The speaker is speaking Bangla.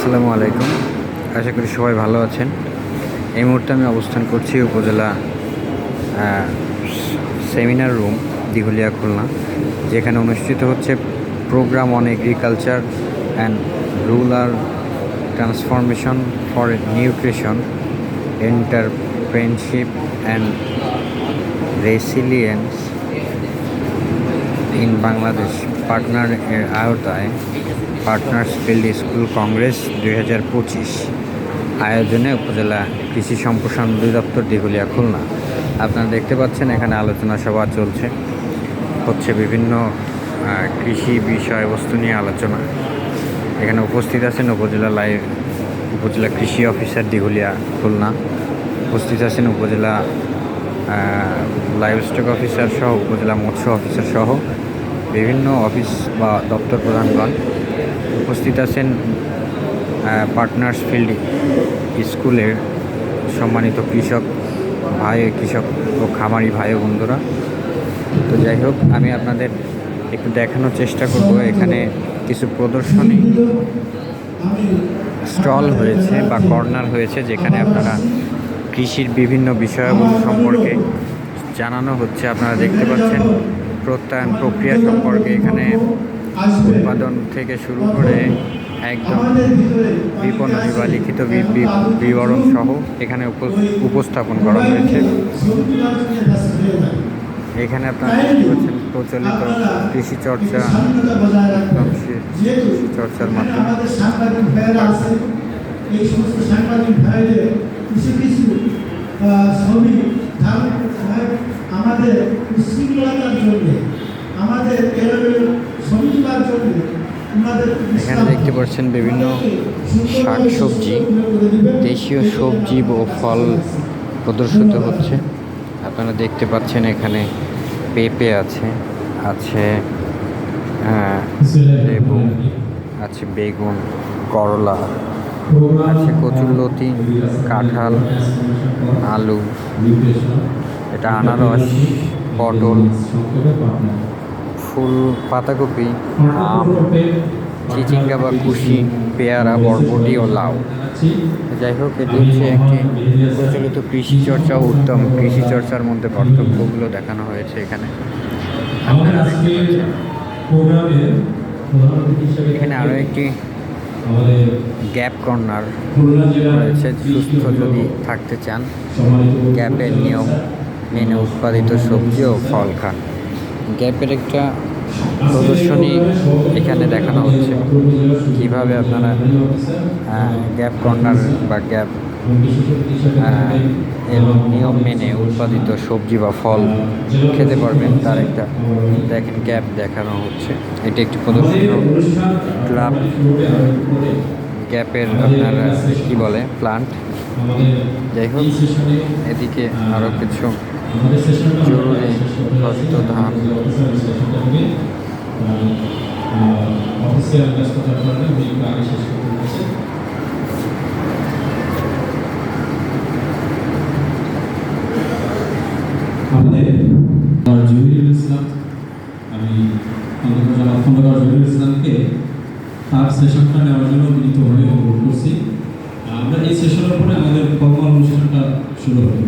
আসসালামু আলাইকুম। আশা করি সবাই ভালো আছেন। এই মুহূর্তে আমি অবস্থান করছি উপজেলা সেমিনার রুম দিঘলিয়া খুলনা, যেখানে অনুষ্ঠিত হচ্ছে programme on agriculture and rural transformation for nutrition entrepreneurship and resilience in Bangladesh partner এর আওতায় পার্টনার্স ফিল্ড স্কুল কংগ্রেস 2025 আয়োজনে উপজেলা কৃষি সম্প্রসারণ অধিদপ্তর দিঘলিয়া খুলনা। আপনারা দেখতে পাচ্ছেন এখানে আলোচনা সভা চলছে, হচ্ছে বিভিন্ন কৃষি বিষয়বস্তু নিয়ে আলোচনা। এখানে উপস্থিত আছেন উপজেলা কৃষি অফিসার দিঘলিয়া খুলনা, উপস্থিত আছেন উপজেলা লাইভস্টক অফিসার সহ উপজেলা মৎস্য অফিসার সহ বিভিন্ন অফিস বা দপ্তর প্রধানগণ। উপস্থিত আছেন পার্টনার্স ফিল্ড স্কুলের সম্মানিত কৃষক ও খামারি ভাই ও বন্ধুরা। তো যাই হোক, আমি আপনাদের একটু দেখানোর চেষ্টা করব। এখানে কিছু প্রদর্শনী স্টল হয়েছে বা কর্নার হয়েছে, যেখানে আপনারা কৃষির বিভিন্ন বিষয়াবলী সম্পর্কে জানানো হচ্ছে। আপনারা দেখতে পাচ্ছেন প্রত্যয়ন প্রক্রিয়া সম্পর্কে এখানে উৎপাদন থেকে শুরু করে একদম বিপণনী বা লিখিত বিবরণ সহ এখানে উপস্থাপন করা হয়েছে। এখানে আপনারা দেখতে পাচ্ছেন প্রচলিত কৃষি চর্চার মাধ্যমে এই সমস্ত সাংবাদিক ভাইদের কিছু কিছু ছবি আমাদের উশৃঙ্খলতার জন্য, আমাদের সমিতির জন্য এখানে দেখতে পাচ্ছেন বিভিন্ন শাক সবজি, দেশীয় সবজি ও ফল প্রদর্শিত হচ্ছে। আপনারা দেখতে পাচ্ছেন এখানে পেঁপে আছে লেবু আছে, বেগুন, করলা আছে, কচুরলতি, কাঁঠাল, আলু, এটা আনারস, পটল, ফুল, পাতাকপি, আম, চিচিঙ্গা বা কুশি, পেয়ারা, বরবটি ও লাউ। যাই হোক, এটি হচ্ছে একটি প্রচলিত কৃষিচর্চা ও উত্তম কৃষিচর্চার মধ্যে পার্থক্যগুলো দেখানো হয়েছে এখানে। আপনারা দেখতে পাচ্ছেন এখানে আরও একটি গ্যাপ কর্নার রয়েছে। সুস্থ যদি থাকতে চান, গ্যাপের নিয়ম মেনে উৎপাদিত সবজি ও ফল খান। গ্যাপের একটা প্রদর্শনী এখানে দেখানো হচ্ছে, কীভাবে আপনারা গ্যাপ কর্নার বা গ্যাপ এর নিয়ম মেনে উৎপাদিত সবজি বা ফল খেতে পারবেন, তার একটা দেখেন গ্যাপ দেখানো হচ্ছে। এটি একটি প্রদর্শনী ক্লাব গ্যাপের আপনার কি বলে প্লান্ট। যাই হোক, এদিকে আরও কিছু জরুরি হস্ত ধান জহিরুল ইসলাম, আমি খন্দকার জহিরুল ইসলামকে তার সেশনটা নেওয়ার জন্য বিনীতভাবে অনুরোধ করছি। আমরা এই সেশনের পরে আমাদের ফর্মাল অনুষ্ঠানটা শুরু হবে।